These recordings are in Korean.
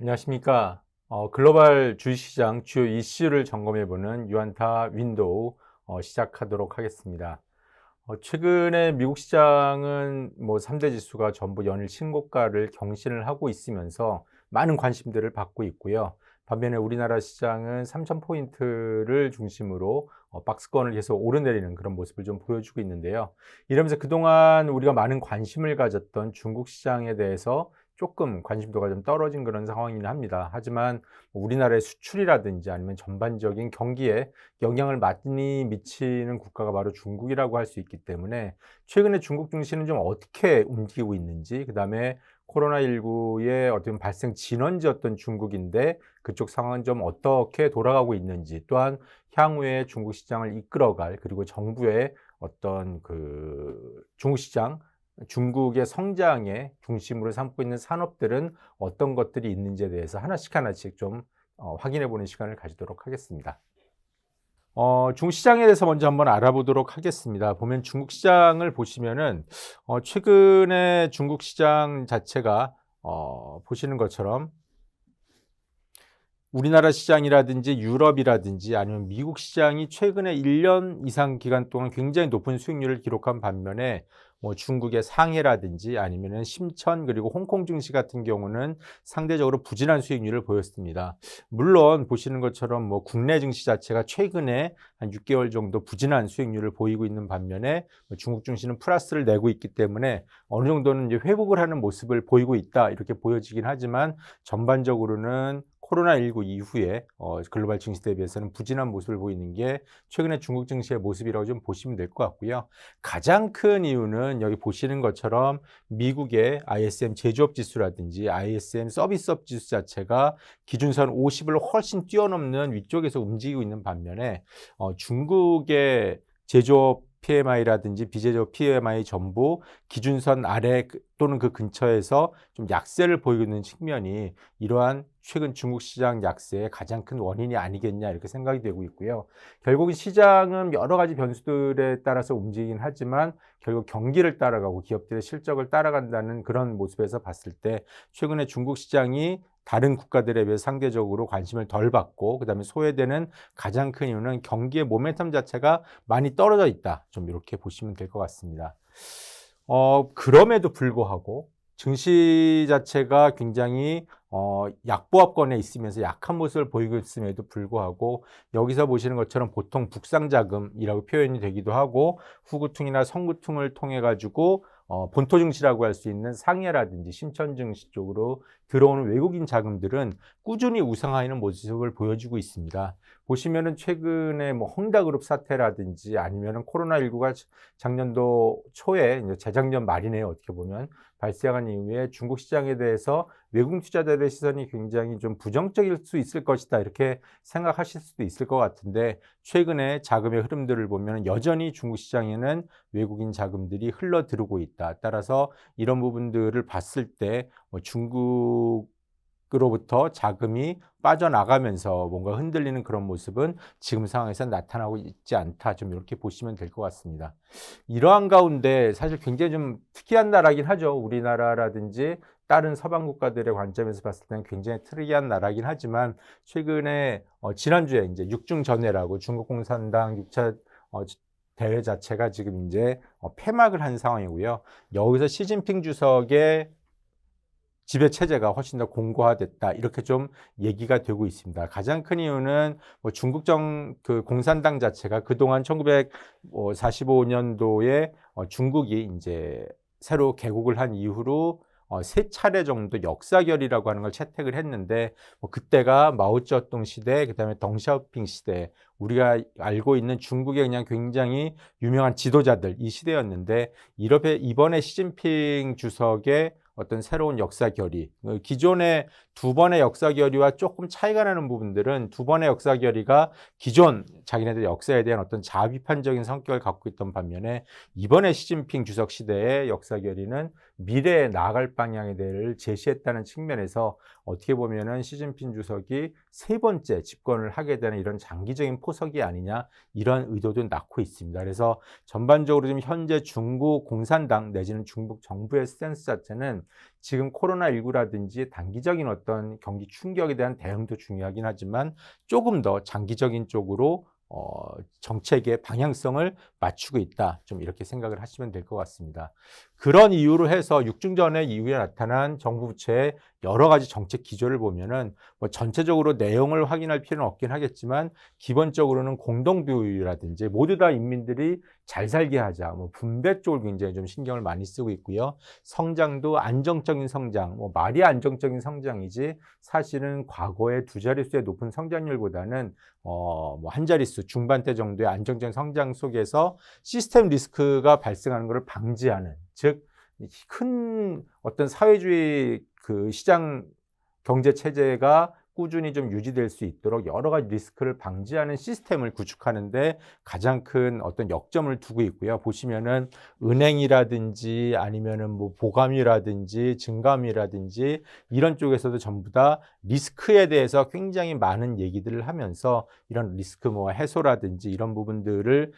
안녕하십니까. 글로벌 주식시장 주요 이슈를 점검해보는 유안타 윈도우 시작하도록 하겠습니다. 최근에 미국 시장은 뭐 3대 지수가 전부 연일 신고가를 경신을 하고 있으면서 많은 관심들을 받고 있고요. 반면에 우리나라 시장은 3,000포인트를 중심으로 박스권을 계속 오르내리는 그런 모습을 좀 보여주고 있는데요. 이러면서 그동안 우리가 많은 관심을 가졌던 중국 시장에 대해서 조금 관심도가 좀 떨어진 그런 상황이긴 합니다. 하지만 우리나라의 수출이라든지 아니면 전반적인 경기에 영향을 많이 미치는 국가가 바로 중국이라고 할 수 있기 때문에 최근에 중국 증시는 좀 어떻게 움직이고 있는지, 그다음에 코로나19의 어떤 발생 진원지였던 중국인데 그쪽 상황은 좀 어떻게 돌아가고 있는지, 또한 향후에 중국 시장을 이끌어갈, 그리고 정부의 어떤 그 중국 시장, 중국의 성장의 중심으로 삼고 있는 산업들은 어떤 것들이 있는지에 대해서 하나씩 하나씩 좀 확인해 보는 시간을 가지도록 하겠습니다. 중국 시장에 대해서 먼저 한번 알아보도록 하겠습니다. 보면 중국 시장을 보시면은 최근에 중국 시장 자체가 보시는 것처럼 우리나라 시장이라든지 유럽이라든지 아니면 미국 시장이 최근에 1년 이상 기간 동안 굉장히 높은 수익률을 기록한 반면에 뭐 중국의 상해라든지 아니면은 심천, 그리고 홍콩 증시 같은 경우는 상대적으로 부진한 수익률을 보였습니다. 물론 보시는 것처럼 뭐 국내 증시 자체가 최근에 한 6개월 정도 부진한 수익률을 보이고 있는 반면에 뭐 중국 증시는 플러스를 내고 있기 때문에 어느 정도는 이제 회복을 하는 모습을 보이고 있다, 이렇게 보여지긴 하지만 전반적으로는 코로나19 이후에 글로벌 증시 대비해서는 부진한 모습을 보이는 게 최근에 중국 증시의 모습이라고 좀 보시면 될 것 같고요. 가장 큰 이유는 여기 보시는 것처럼 미국의 ISM 제조업 지수라든지 ISM 서비스업 지수 자체가 기준선 50을 훨씬 뛰어넘는 위쪽에서 움직이고 있는 반면에 중국의 제조업 PMI라든지 비제조업 PMI 전부 기준선 아래 또는 그 근처에서 좀 약세를 보이고 있는 측면이 이러한 최근 중국 시장 약세의 가장 큰 원인이 아니겠냐, 이렇게 생각이 되고 있고요. 결국 시장은 여러 가지 변수들에 따라서 움직이긴 하지만 결국 경기를 따라가고 기업들의 실적을 따라간다는 그런 모습에서 봤을 때 최근에 중국 시장이 다른 국가들에 비해 상대적으로 관심을 덜 받고, 그다음에 소외되는 가장 큰 이유는 경기의 모멘텀 자체가 많이 떨어져 있다, 좀 이렇게 보시면 될 것 같습니다. 그럼에도 불구하고 증시 자체가 굉장히 약보합권에 있으면서 약한 모습을 보이고 있음에도 불구하고 여기서 보시는 것처럼 보통 북상자금이라고 표현이 되기도 하고 후구퉁이나 성구퉁을 통해 가지고 본토 증시라고 할 수 있는 상해라든지 신천 증시 쪽으로 들어오는 외국인 자금들은 꾸준히 우상하는 모습을 보여주고 있습니다. 보시면은 최근에 뭐 헝다그룹 사태라든지 아니면은 코로나19가 작년도 초에, 이제 재작년 말이네요, 어떻게 보면 발생한 이후에 중국 시장에 대해서 외국 투자자들의 시선이 굉장히 좀 부정적일 수 있을 것이다, 이렇게 생각하실 수도 있을 것 같은데 최근에 자금의 흐름들을 보면 여전히 중국 시장에는 외국인 자금들이 흘러들어오고 있다. 따라서 이런 부분들을 봤을 때 중국으로부터 자금이 빠져나가면서 뭔가 흔들리는 그런 모습은 지금 상황에서 나타나고 있지 않다, 좀 이렇게 보시면 될 것 같습니다. 이러한 가운데 사실 굉장히 좀 특이한 나라긴 하죠. 우리나라라든지 다른 서방 국가들의 관점에서 봤을 때는 굉장히 특이한 나라긴 하지만 최근에 지난주에 이제 육중전회라고 중국 공산당 6차 대회 자체가 지금 이제 폐막을 한 상황이고요. 여기서 시진핑 주석의 지배 체제가 훨씬 더 공고화됐다, 이렇게 좀 얘기가 되고 있습니다. 가장 큰 이유는 뭐 중국 그 공산당 자체가 그동안 1945년도에 중국이 이제 새로 개국을 한 이후로 세 차례 정도 역사결이라고 하는 걸 채택을 했는데 뭐 그때가 마오쩌둥 시대, 그다음에 덩샤오핑 시대, 우리가 알고 있는 중국의 그냥 굉장히 유명한 지도자들 이 시대였는데 이번에 시진핑 주석의 어떤 새로운 역사 결의, 기존의 두 번의 역사 결의와 조금 차이가 나는 부분들은 두 번의 역사 결의가 기존 자기네들 역사에 대한 어떤 자비판적인 성격을 갖고 있던 반면에 이번에 시진핑 주석 시대의 역사 결의는 미래에 나아갈 방향에 대해서 제시했다는 측면에서 어떻게 보면은 시진핑 주석이 세 번째 집권을 하게 되는 이런 장기적인 포석이 아니냐, 이런 의도도 낳고 있습니다. 그래서 전반적으로 지금 현재 중국 공산당 내지는 중국 정부의 스탠스 자체는 지금 코로나19라든지 단기적인 어떤 경기 충격에 대한 대응도 중요하긴 하지만 조금 더 장기적인 쪽으로 정책의 방향성을 맞추고 있다. 좀 이렇게 생각을 하시면 될 것 같습니다. 그런 이유로 해서 6중전의 이후에 나타난 정부 부처의 여러 가지 정책 기조를 보면은 뭐 전체적으로 내용을 확인할 필요는 없긴 하겠지만 기본적으로는 공동부유라든지 모두 다 인민들이 잘 살게 하자, 뭐 분배 쪽을 굉장히 좀 신경을 많이 쓰고 있고요. 성장도 안정적인 성장, 뭐 말이 안정적인 성장이지 사실은 과거의 두 자릿수의 높은 성장률보다는 뭐 한 자릿수 중반대 정도의 안정적인 성장 속에서 시스템 리스크가 발생하는 것을 방지하는, 즉 큰 어떤 사회주의 그 시장 경제 체제가 꾸준히 좀 유지될 수 있도록 여러 가지 리스크를 방지하는 시스템을 구축하는 데 가장 큰 어떤 역점을 두고 있고요. 보시면은 은행이라든지 아니면은 뭐 보감이라든지 증감이라든지 이런 쪽에서도 전부 다 리스크에 대해서 굉장히 많은 얘기들을 하면서 이런 리스크 뭐 해소라든지 이런 부분들을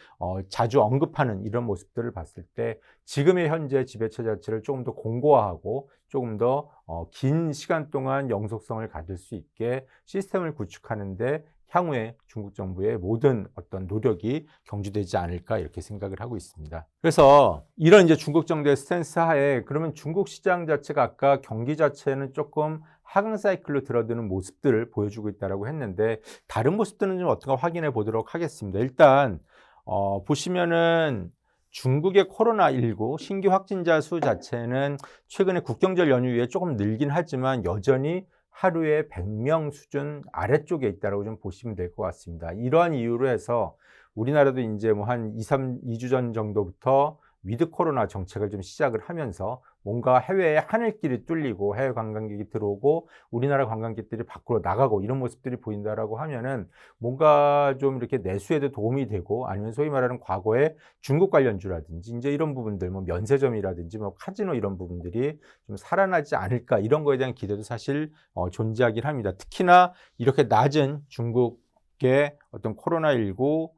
자주 언급하는 이런 모습들을 봤을 때 지금의 현재 지배체 자체를 조금 더 공고화하고 조금 더 긴 시간 동안 영속성을 가질 수 있게 시스템을 구축하는데 향후에 중국 정부의 모든 어떤 노력이 경주되지 않을까 이렇게 생각을 하고 있습니다. 그래서 이런 이제 중국 정부의 스탠스 하에 그러면 중국 시장 자체가 아까 경기 자체는 조금 하강 사이클로 들어드는 모습들을 보여주고 있다라고 했는데 다른 모습들은 좀 어떤가 확인해 보도록 하겠습니다. 일단 보시면은 중국의 코로나19 신규 확진자 수 자체는 최근에 국경절 연휴 이후에 조금 늘긴 하지만 여전히 하루에 100명 수준 아래쪽에 있다고 좀 보시면 될 것 같습니다. 이러한 이유로 해서 우리나라도 이제 뭐 한 2주 전 정도부터 위드 코로나 정책을 좀 시작을 하면서 뭔가 해외의 하늘길이 뚫리고 해외 관광객이 들어오고 우리나라 관광객들이 밖으로 나가고 이런 모습들이 보인다라고 하면은 뭔가 좀 이렇게 내수에도 도움이 되고 아니면 소위 말하는 과거에 중국 관련주라든지 이제 이런 부분들 뭐 면세점이라든지 뭐 카지노 이런 부분들이 좀 살아나지 않을까 이런 거에 대한 기대도 사실 존재하긴 합니다. 특히나 이렇게 낮은 중국의 어떤 코로나19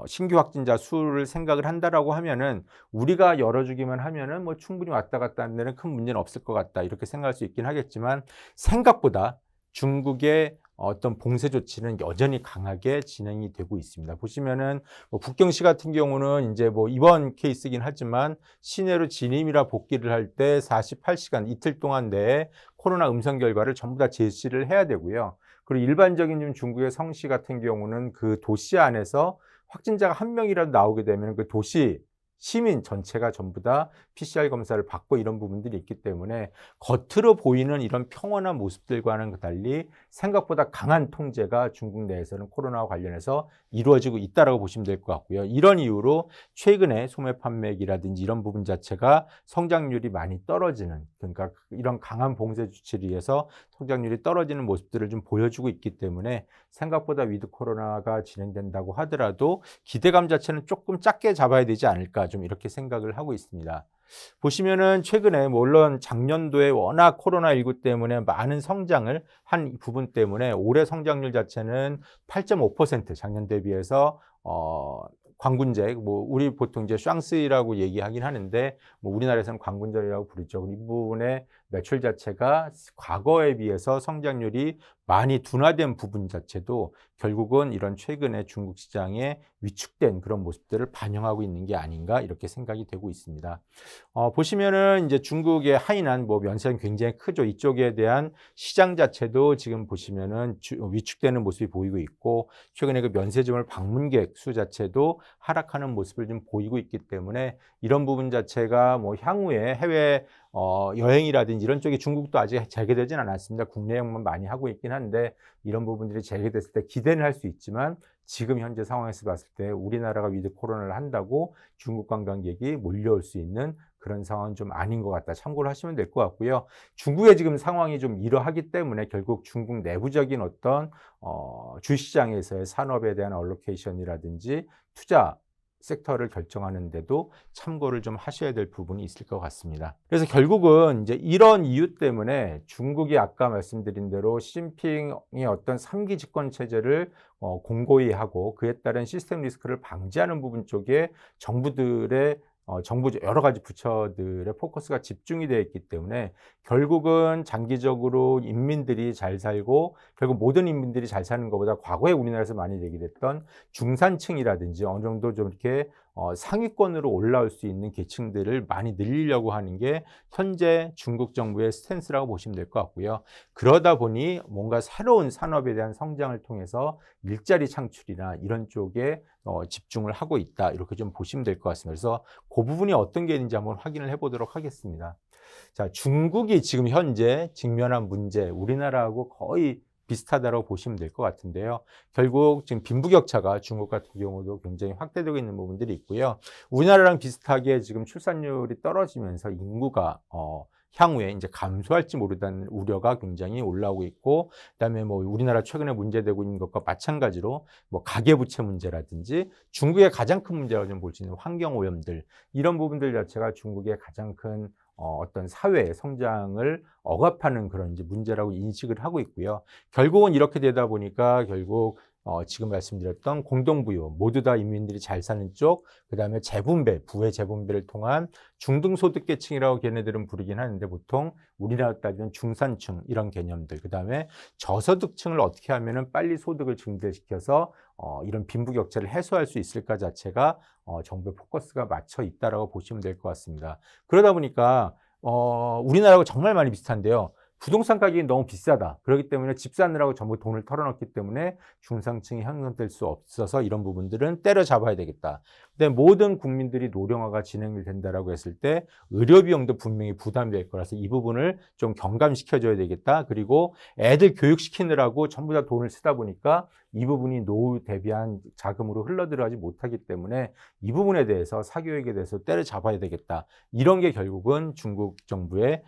신규 확진자 수를 생각을 한다라고 하면은 우리가 열어주기만 하면은 뭐 충분히 왔다 갔다 하는 데는 큰 문제는 없을 것 같다 이렇게 생각할 수 있긴 하겠지만 생각보다 중국의 어떤 봉쇄 조치는 여전히 강하게 진행이 되고 있습니다. 보시면은 뭐 북경시 같은 경우는 이제 뭐 이번 케이스긴 하지만 시내로 진입이라 복귀를 할 때 48시간 이틀 동안 내에 코로나 음성 결과를 전부 다 제시를 해야 되고요. 그리고 일반적인 좀 중국의 성시 같은 경우는 그 도시 안에서 확진자가 한 명이라도 나오게 되면 그 도시 시민 전체가 전부 다 PCR 검사를 받고 이런 부분들이 있기 때문에 겉으로 보이는 이런 평온한 모습들과는 달리 생각보다 강한 통제가 중국 내에서는 코로나와 관련해서 이루어지고 있다고 보시면 될 것 같고요. 이런 이유로 최근에 소매 판매기라든지 이런 부분 자체가 성장률이 많이 떨어지는, 그러니까 이런 강한 봉쇄 조치를 위해서 성장률이 떨어지는 모습들을 좀 보여주고 있기 때문에 생각보다 위드 코로나가 진행된다고 하더라도 기대감 자체는 조금 작게 잡아야 되지 않을까 좀 이렇게 생각을 하고 있습니다. 보시면은 최근에 물론 작년도에 워낙 코로나19 때문에 많은 성장을 한 부분 때문에 올해 성장률 자체는 8.5% 작년 대비해서 광군제, 뭐 우리 보통 이제 샹스이라고 얘기하긴 하는데 뭐 우리나라에서는 광군절이라고 부르죠. 이 부분의 매출 자체가 과거에 비해서 성장률이 많이 둔화된 부분 자체도 결국은 이런 최근에 중국 시장에 위축된 그런 모습들을 반영하고 있는 게 아닌가 이렇게 생각이 되고 있습니다. 보시면은 이제 중국의 하이난 뭐 면세는 굉장히 크죠. 이쪽에 대한 시장 자체도 지금 보시면은 위축되는 모습이 보이고 있고 최근에 그 면세점을 방문객 수 자체도 하락하는 모습을 좀 보이고 있기 때문에 이런 부분 자체가 뭐 향후에 해외 여행이라든지 이런 쪽이 중국도 아직 재개되진 않았습니다. 국내 여행만 많이 하고 있긴 한데 이런 부분들이 재개됐을 때 기대는 할 수 있지만 지금 현재 상황에서 봤을 때 우리나라가 위드 코로나를 한다고 중국 관광객이 몰려올 수 있는 그런 상황은 좀 아닌 것 같다. 참고를 하시면 될 것 같고요. 중국의 지금 상황이 좀 이러하기 때문에 결국 중국 내부적인 어떤 주시장에서의 산업에 대한 얼로케이션이라든지 투자 섹터를 결정하는 데도 참고를 좀 하셔야 될 부분이 있을 것 같습니다. 그래서 결국은 이제 이런 이유 때문에 중국이 아까 말씀드린 대로 시진핑의 어떤 3기 집권 체제를 공고히 하고 그에 따른 시스템 리스크를 방지하는 부분 쪽에 정부들의 정부 여러 가지 부처들의 포커스가 집중이 되어 있기 때문에 결국은 장기적으로 인민들이 잘 살고 결국 모든 인민들이 잘 사는 것보다 과거에 우리나라에서 많이 얘기됐던 중산층이라든지 어느 정도 좀 이렇게 상위권으로 올라올 수 있는 계층들을 많이 늘리려고 하는 게 현재 중국 정부의 스탠스라고 보시면 될 것 같고요. 그러다 보니 뭔가 새로운 산업에 대한 성장을 통해서 일자리 창출이나 이런 쪽에 집중을 하고 있다. 이렇게 좀 보시면 될 것 같습니다. 그래서 그 부분이 어떤 게 있는지 한번 확인을 해 보도록 하겠습니다. 자, 중국이 지금 현재 직면한 문제, 우리나라하고 거의 비슷하다고 보시면 될 것 같은데요. 결국 지금 빈부격차가 중국 같은 경우도 굉장히 확대되고 있는 부분들이 있고요. 우리나라랑 비슷하게 지금 출산율이 떨어지면서 인구가 향후에 이제 감소할지 모른다는 우려가 굉장히 올라오고 있고, 그다음에 뭐 우리나라 최근에 문제되고 있는 것과 마찬가지로 뭐 가계부채 문제라든지 중국의 가장 큰 문제라고 좀 볼 수 있는 환경 오염들, 이런 부분들 자체가 중국의 가장 큰 어떤 사회의 성장을 억압하는 그런 이제 문제라고 인식을 하고 있고요. 결국은 이렇게 되다 보니까 결국 지금 말씀드렸던 공동부유, 모두 다 인민들이 잘 사는 쪽, 그다음에 재분배, 부의 재분배를 통한 중등소득계층이라고 걔네들은 부르긴 하는데 보통 우리나라 따지면 중산층 이런 개념들, 그다음에 저소득층을 어떻게 하면은 빨리 소득을 증대시켜서 이런 빈부격차를 해소할 수 있을까 자체가 정부의 포커스가 맞춰 있다라고 보시면 될 것 같습니다. 그러다 보니까 우리나라하고 정말 많이 비슷한데요. 부동산 가격이 너무 비싸다. 그렇기 때문에 집 사느라고 전부 돈을 털어넣기 때문에 중산층이 형성될 수 없어서 이런 부분들은 때려잡아야 되겠다. 근데 모든 국민들이 노령화가 진행이 된다라고 했을 때 의료 비용도 분명히 부담이 될 거라서 이 부분을 좀 경감시켜줘야 되겠다. 그리고 애들 교육시키느라고 전부 다 돈을 쓰다 보니까 이 부분이 노후 대비한 자금으로 흘러들어가지 못하기 때문에 이 부분에 대해서 사교육에 대해서 때려잡아야 되겠다. 이런 게 결국은 중국 정부의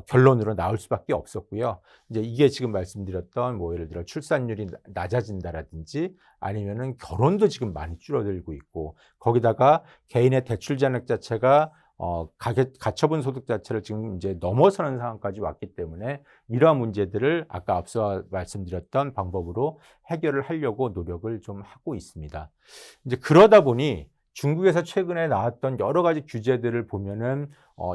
결론으로 나올 수밖에 없었고요. 이제 이게 지금 말씀드렸던 뭐 예를 들어 출산율이 낮아진다라든지 아니면은 결혼도 지금 많이 줄어들고 있고, 거기다가 개인의 대출 잔액 자체가 가처분 소득 자체를 지금 이제 넘어서는 상황까지 왔기 때문에 이러한 문제들을 아까 앞서 말씀드렸던 방법으로 해결을 하려고 노력을 좀 하고 있습니다. 이제 그러다 보니 중국에서 최근에 나왔던 여러 가지 규제들을 보면은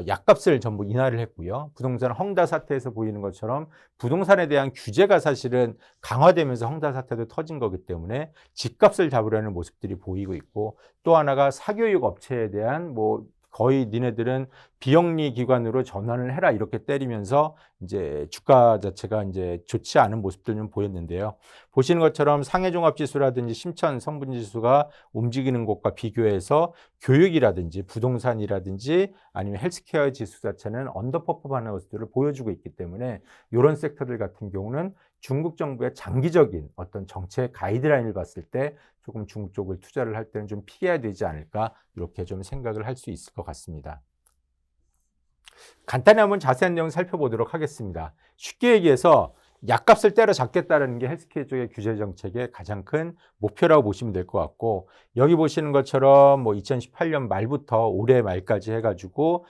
약값을 전부 인하를 했고요. 부동산 헝다 사태에서 보이는 것처럼 부동산에 대한 규제가 사실은 강화되면서 헝다 사태도 터진 거기 때문에 집값을 잡으려는 모습들이 보이고 있고, 또 하나가 사교육 업체에 대한 뭐 거의 니네들은 비영리 기관으로 전환을 해라 이렇게 때리면서 이제 주가 자체가 이제 좋지 않은 모습들 좀 보였는데요. 보시는 것처럼 상해종합지수라든지 심천 성분지수가 움직이는 곳과 비교해서 교육이라든지 부동산이라든지 아니면 헬스케어 지수 자체는 언더퍼폼하는 모습들을 보여주고 있기 때문에 이런 섹터들 같은 경우는 중국 정부의 장기적인 어떤 정책 가이드라인을 봤을 때 조금 중국 쪽을 투자를 할 때는 좀 피해야 되지 않을까, 이렇게 좀 생각을 할 수 있을 것 같습니다. 간단히 한번 자세한 내용 살펴보도록 하겠습니다. 쉽게 얘기해서 약값을 때려잡겠다는 게 헬스케어 쪽의 규제 정책의 가장 큰 목표라고 보시면 될 것 같고, 여기 보시는 것처럼 뭐 2018년 말부터 올해 말까지 해가지고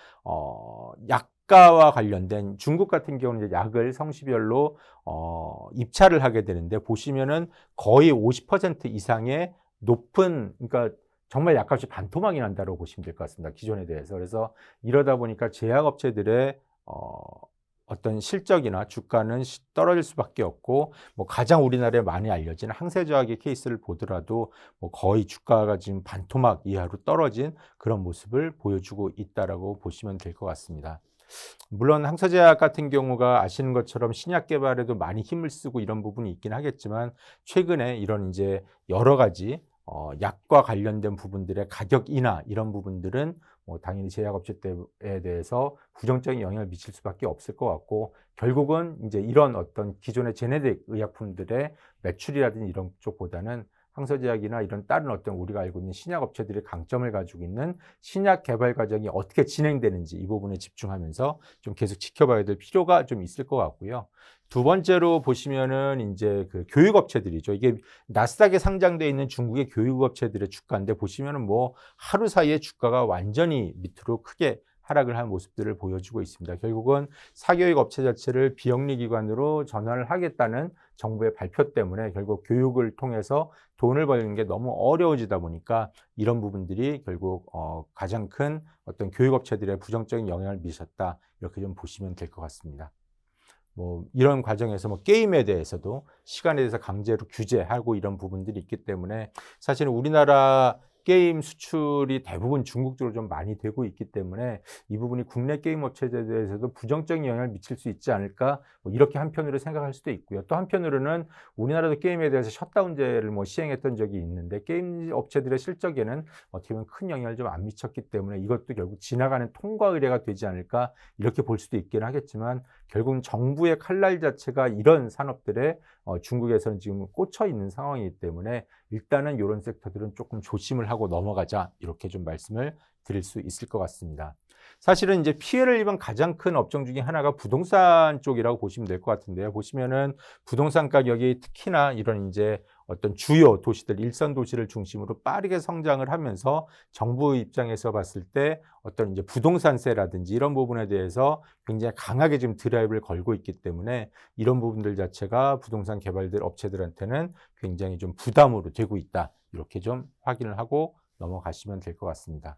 약가와 관련된 중국 같은 경우는 이제 약을 성시별로 입찰을 하게 되는데, 보시면은 거의 50% 이상의 높은, 그러니까 정말 약값이 반토막이 난다고 보시면 될 것 같습니다. 기존에 대해서. 그래서 이러다 보니까 제약업체들의 어떤 실적이나 주가는 떨어질 수밖에 없고, 뭐 가장 우리나라에 많이 알려진 항세저하기 케이스를 보더라도 뭐 거의 주가가 지금 반토막 이하로 떨어진 그런 모습을 보여주고 있다라고 보시면 될 것 같습니다. 물론 항서제약 같은 경우가 아시는 것처럼 신약 개발에도 많이 힘을 쓰고 이런 부분이 있긴 하겠지만, 최근에 이런 이제 여러 가지 약과 관련된 부분들의 가격 인하 이런 부분들은 뭐 당연히 제약업체에 대해서 부정적인 영향을 미칠 수밖에 없을 것 같고, 결국은 이제 이런 어떤 기존의 제네릭 의약품들의 매출이라든지 이런 쪽보다는 항서제약이나 이런 다른 어떤 우리가 알고 있는 신약업체들의 강점을 가지고 있는 신약 개발 과정이 어떻게 진행되는지 이 부분에 집중하면서 좀 계속 지켜봐야 될 필요가 좀 있을 것 같고요. 두 번째로 보시면은 이제 그 교육업체들이죠. 이게 나스닥에 상장되어 있는 중국의 교육업체들의 주가인데, 보시면은 뭐 하루 사이에 주가가 완전히 밑으로 크게 하락을 한 모습들을 보여주고 있습니다. 결국은 사교육 업체 자체를 비영리 기관으로 전환을 하겠다는 정부의 발표 때문에 결국 교육을 통해서 돈을 벌는 게 너무 어려워지다 보니까 이런 부분들이 결국 가장 큰 어떤 교육업체들의 부정적인 영향을 미쳤다. 이렇게 좀 보시면 될 것 같습니다. 뭐 이런 과정에서 뭐 게임에 대해서도 시간에 대해서 강제로 규제하고 이런 부분들이 있기 때문에 사실은 우리나라 게임 수출이 대부분 중국 쪽으로 좀 많이 되고 있기 때문에 이 부분이 국내 게임 업체들에 대해서도 부정적인 영향을 미칠 수 있지 않을까 뭐 이렇게 한편으로 생각할 수도 있고요. 또 한편으로는 우리나라도 게임에 대해서 셧다운제를 뭐 시행했던 적이 있는데 게임 업체들의 실적에는 어떻게 보면 큰 영향을 좀 안 미쳤기 때문에 이것도 결국 지나가는 통과 의례가 되지 않을까 이렇게 볼 수도 있긴 하겠지만 결국은 정부의 칼날 자체가 이런 산업들에 중국에서는 지금 꽂혀 있는 상황이기 때문에 일단은 이런 섹터들은 조금 조심을 하고 넘어가자 이렇게 좀 말씀을 드릴 수 있을 것 같습니다. 사실은 이제 피해를 입은 가장 큰 업종 중에 하나가 부동산 쪽이라고 보시면 될 것 같은데요. 보시면은 부동산 가격이 특히나 이런 이제 어떤 주요 도시들, 일선 도시를 중심으로 빠르게 성장을 하면서 정부 입장에서 봤을 때 어떤 이제 부동산세라든지 이런 부분에 대해서 굉장히 강하게 지금 드라이브를 걸고 있기 때문에 이런 부분들 자체가 부동산 개발들 업체들한테는 굉장히 좀 부담으로 되고 있다. 이렇게 좀 확인을 하고 넘어가시면 될 것 같습니다.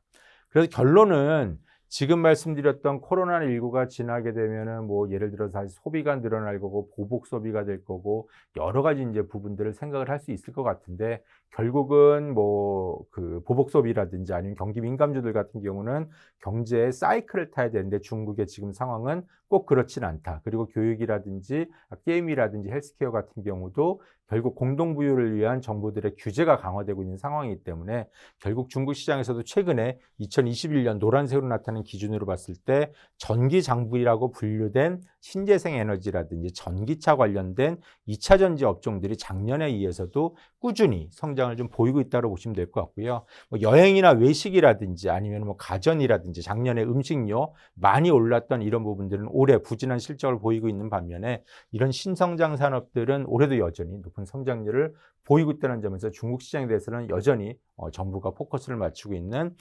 그래서 결론은 지금 말씀드렸던 코로나19가 지나게 되면은 뭐 예를 들어서 다시 소비가 늘어날 거고 보복 소비가 될 거고 여러 가지 이제 부분들을 생각을 할 수 있을 것 같은데 결국은 뭐 그 보복 소비라든지 아니면 경기 민감주들 같은 경우는 경제의 사이클을 타야 되는데 중국의 지금 상황은 꼭 그렇진 않다. 그리고 교육이라든지 게임이라든지 헬스케어 같은 경우도 결국 공동부유를 위한 정부들의 규제가 강화되고 있는 상황이기 때문에 결국 중국 시장에서도 최근에 2021년 노란색으로 나타나는 기준으로 봤을 때 전기장비라고 분류된 신재생 에너지라든지 전기차 관련된 2차 전지 업종들이 작년에 이어서도 꾸준히 성장을 좀 보이고 있다고 보시면 될 것 같고요. 뭐 여행이나 외식이라든지 아니면 뭐 가전이라든지 작년에 음식료 많이 올랐던 이런 부분들은 올해 부진한 실적을 보이고 있는 반면에 이런 신성장 산업들은 올해도 여전히 높은 성장률을 보이고 있다는 점에서 중국 시장에 대해서는 여전히 정부가 포커스를 맞추고 있는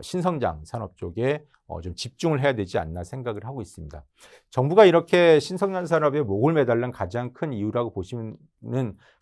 신성장 산업 쪽에 좀 집중을 해야 되지 않나 생각을 하고 있습니다. 정부가 이렇게 신성장 산업에 목을 매달는 가장 큰 이유라고 보시는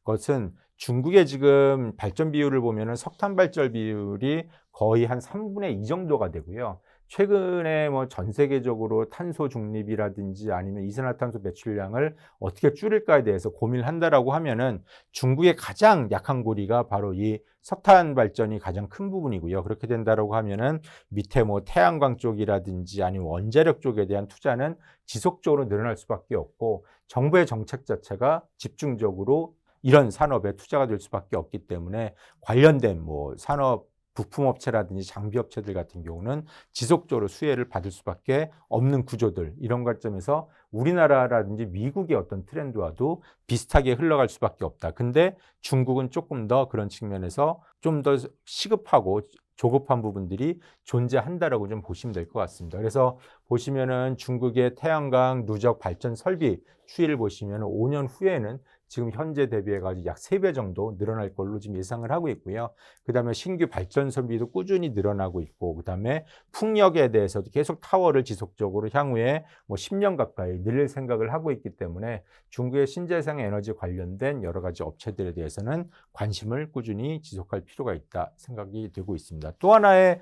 것은 중국의 지금 발전 비율을 보면은 석탄 발전 비율이 거의 한 3분의 2 정도가 되고요. 최근에 뭐 전 세계적으로 탄소 중립이라든지 아니면 이산화탄소 배출량을 어떻게 줄일까에 대해서 고민을 한다라고 하면은 중국의 가장 약한 고리가 바로 이 석탄 발전이 가장 큰 부분이고요. 그렇게 된다라고 하면은 밑에 뭐 태양광 쪽이라든지 아니면 원자력 쪽에 대한 투자는 지속적으로 늘어날 수밖에 없고 정부의 정책 자체가 집중적으로 이런 산업에 투자가 될 수밖에 없기 때문에 관련된 뭐 산업 부품업체라든지 장비업체들 같은 경우는 지속적으로 수혜를 받을 수밖에 없는 구조들 이런 관점에서 우리나라라든지 미국의 어떤 트렌드와도 비슷하게 흘러갈 수밖에 없다. 근데 중국은 조금 더 그런 측면에서 좀 더 시급하고 조급한 부분들이 존재한다라고 좀 보시면 될 것 같습니다. 그래서 보시면은 중국의 태양광 누적 발전 설비 추이를 보시면 5년 후에는 지금 현재 대비해 가지고 약 3배 정도 늘어날 걸로 지금 예상을 하고 있고요. 그다음에 신규 발전 설비도 꾸준히 늘어나고 있고 그다음에 풍력에 대해서도 계속 타워를 지속적으로 향후에 뭐 10년 가까이 늘릴 생각을 하고 있기 때문에 중국의 신재생 에너지 관련된 여러 가지 업체들에 대해서는 관심을 꾸준히 지속할 필요가 있다 생각이 되고 있습니다. 또 하나의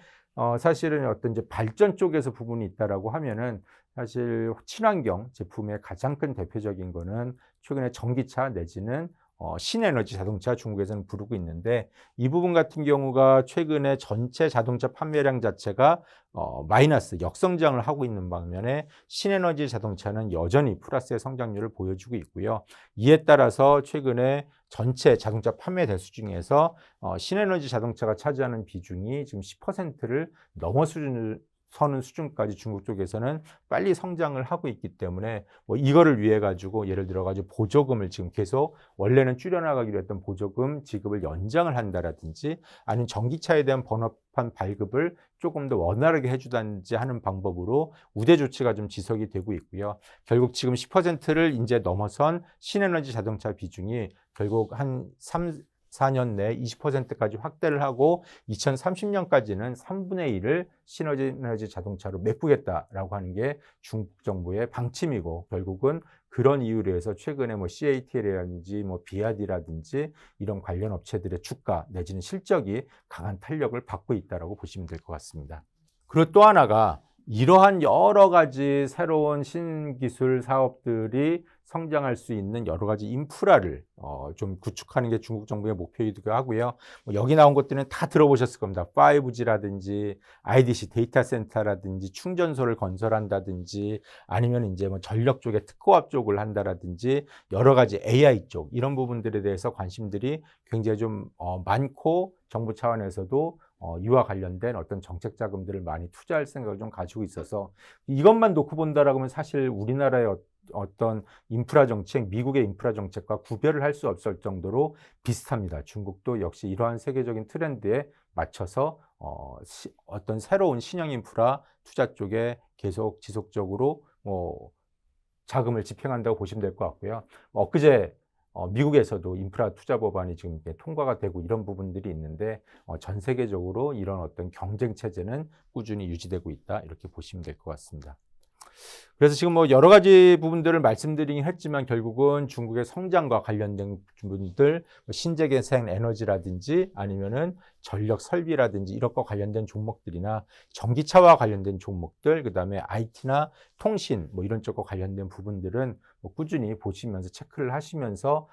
사실은 어떤 이제 발전 쪽에서 부분이 있다라고 하면은 사실 친환경 제품의 가장 큰 대표적인 거는 최근에 전기차 내지는 신에너지 자동차 중국에서는 부르고 있는데 이 부분 같은 경우가 최근에 전체 자동차 판매량 자체가 마이너스 역성장을 하고 있는 반면에 신에너지 자동차는 여전히 플러스의 성장률을 보여주고 있고요. 이에 따라서 최근에 전체 자동차 판매 대수 중에서 신에너지 자동차가 차지하는 비중이 지금 10%를 넘어 서는 수준까지 중국 쪽에서는 빨리 성장을 하고 있기 때문에 뭐 이거를 위해 가지고 예를 들어 가지고 보조금을 지금 계속 원래는 줄여나가기로 했던 보조금 지급을 연장을 한다라든지 아니면 전기차에 대한 번호판 발급을 조금 더 원활하게 해주든지 하는 방법으로 우대 조치가 좀 지속이 되고 있고요. 결국 지금 10%를 이제 넘어선 신에너지 자동차 비중이 결국 한 4년 내에 20%까지 확대를 하고 2030년까지는 3분의 1을 시너지 자동차로 메꾸겠다라고 하는 게 중국 정부의 방침이고, 결국은 그런 이유로 해서 최근에 뭐 CATL이라든지 뭐 비아디라든지 이런 관련 업체들의 주가 내지는 실적이 강한 탄력을 받고 있다라고 보시면 될 것 같습니다. 그리고 또 하나가, 이러한 여러 가지 새로운 신기술 사업들이 성장할 수 있는 여러 가지 인프라를 좀 구축하는 게 중국 정부의 목표이기도 하고요. 뭐 여기 나온 것들은 다 들어보셨을 겁니다. 5G라든지 IDC 데이터 센터라든지 충전소를 건설한다든지, 아니면 이제 뭐 전력 쪽에 특고압 쪽을 한다라든지 여러 가지 AI 쪽, 이런 부분들에 대해서 관심들이 굉장히 좀 많고, 정부 차원에서도 이와 관련된 어떤 정책 자금들을 많이 투자할 생각을 좀 가지고 있어서, 이것만 놓고 본다라고 하면 사실 우리나라의 어떤 인프라 정책, 미국의 인프라 정책과 구별을 할 수 없을 정도로 비슷합니다. 중국도 역시 이러한 세계적인 트렌드에 맞춰서 어떤 새로운 신형 인프라 투자 쪽에 계속 지속적으로 자금을 집행한다고 보시면 될 것 같고요. 엊그제 미국에서도 인프라 투자 법안이 지금 통과가 되고 이런 부분들이 있는데, 전 세계적으로 이런 어떤 경쟁 체제는 꾸준히 유지되고 있다, 이렇게 보시면 될 것 같습니다. 그래서 지금 뭐 여러 가지 부분들을 말씀드리긴 했지만, 결국은 중국의 성장과 관련된 부분들, 신재생 에너지라든지 아니면은 전력 설비라든지 이런 거 관련된 종목들이나 전기차와 관련된 종목들, 그다음에 IT나 통신 뭐 이런 쪽과 관련된 부분들은 뭐 꾸준히 보시면서 체크를 하시면서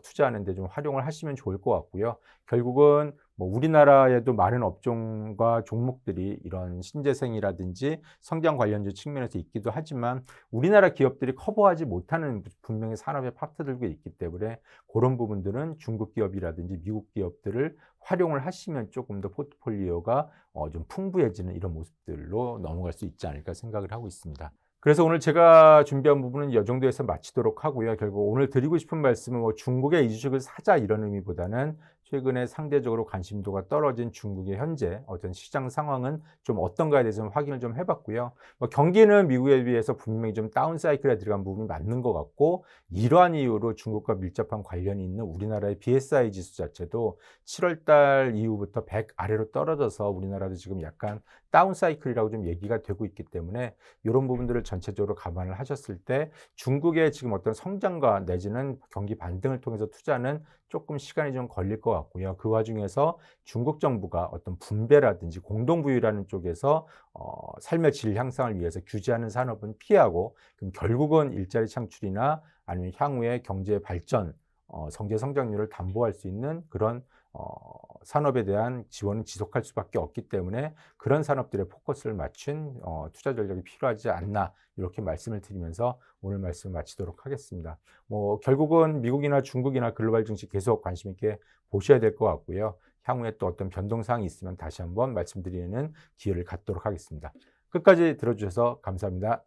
투자하는 데 좀 활용을 하시면 좋을 것 같고요. 결국은 뭐 우리나라에도 많은 업종과 종목들이 이런 신재생이라든지 성장 관련주 측면에서 있기도 하지만, 우리나라 기업들이 커버하지 못하는 분명히 산업의 파트들도 있기 때문에, 그런 부분들은 중국 기업이라든지 미국 기업들을 활용을 하시면 조금 더 포트폴리오가 좀 풍부해지는 이런 모습들로 넘어갈 수 있지 않을까 생각을 하고 있습니다. 그래서 오늘 제가 준비한 부분은 이 정도에서 마치도록 하고요. 결국 오늘 드리고 싶은 말씀은 뭐 중국의 이 주식을 사자 이런 의미보다는, 최근에 상대적으로 관심도가 떨어진 중국의 현재 어떤 시장 상황은 좀 어떤가에 대해서 좀 확인을 좀 해봤고요. 뭐 경기는 미국에 비해서 분명히 좀 다운 사이클에 들어간 부분이 맞는 것 같고, 이러한 이유로 중국과 밀접한 관련이 있는 우리나라의 BSI 지수 자체도 7월 달 이후부터 100 아래로 떨어져서 우리나라도 지금 약간 다운 사이클이라고 좀 얘기가 되고 있기 때문에, 이런 부분들을 전체적으로 감안을 하셨을 때 중국의 지금 어떤 성장과 내지는 경기 반등을 통해서 투자는 조금 시간이 좀 걸릴 것 같고요. 그 와중에서 중국 정부가 어떤 분배라든지 공동부유라는 쪽에서 삶의 질 향상을 위해서 규제하는 산업은 피하고, 그럼 결국은 일자리 창출이나 아니면 향후의 경제 발전, 경제 성장률을 담보할 수 있는 그런 산업에 대한 지원은 지속할 수밖에 없기 때문에, 그런 산업들의 포커스를 맞춘 투자 전략이 필요하지 않나, 이렇게 말씀을 드리면서 오늘 말씀 마치도록 하겠습니다. 뭐 결국은 미국이나 중국이나 글로벌 증시 계속 관심 있게 보셔야 될 것 같고요. 향후에 또 어떤 변동사항이 있으면 다시 한번 말씀드리는 기회를 갖도록 하겠습니다. 끝까지 들어주셔서 감사합니다.